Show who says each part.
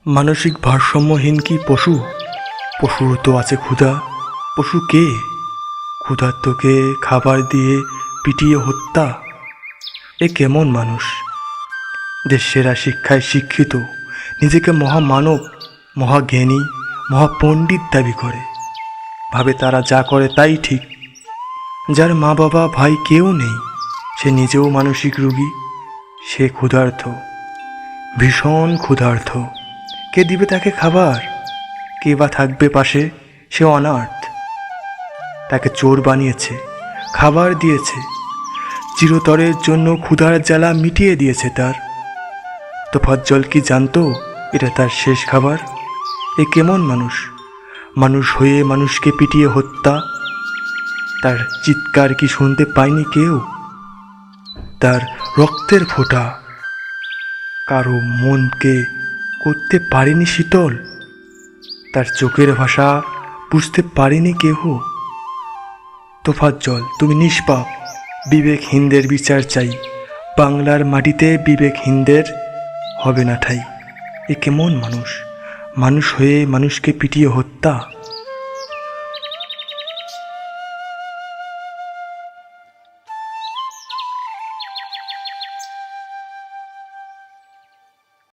Speaker 1: মানসিক ভারসাম্যহীন কি পশু? পশুর তো আছে ক্ষুধা। পশু কে? ক্ষুধার্তকে খাবার দিয়ে পিটিয়ে হত্যা। এ কেমন মানুষ? দেশেরা শিক্ষায় শিক্ষিত, নিজেকে মহামানব, মহাজ্ঞানী, মহাপণ্ডিত দাবি করে। ভাবে তারা যা করে তাই ঠিক। যার মা বাবা ভাই কেউ নেই, সে নিজেও মানসিক রোগী। সে ক্ষুধার্ত, ভীষণ ক্ষুধার্ত। কে দিবে তাকে খাবার? কে বা থাকবে পাশে? সে অনাথ। তাকে চোর বানিয়েছে, খাবার দিয়েছে, চিরতরের জন্য ক্ষুধার জ্বালা মিটিয়ে দিয়েছে তার। তোফাজ্জল কি জানতো এটা তার শেষ খাবার? এ কেমন মানুষ? মানুষ হয়ে মানুষকে পিটিয়ে হত্যা। তার চিৎকার কি শুনতে পায়নি কেউ? তার রক্তের ফোঁটা কারো মনকে করতে পারেনি শীতল? তার চোখের ভাষা বুঝতে পারেনি কেহ? তোফাজ্জল, তুমি নিষ্পাপ। বিবেকহীনদের বিচার চাই। বাংলার মাটিতে বিবেকহীনদের হবে না ঠাঁই। এ কেমন মানুষ? মানুষ হয়ে মানুষকে পিটিয়ে হত্যা।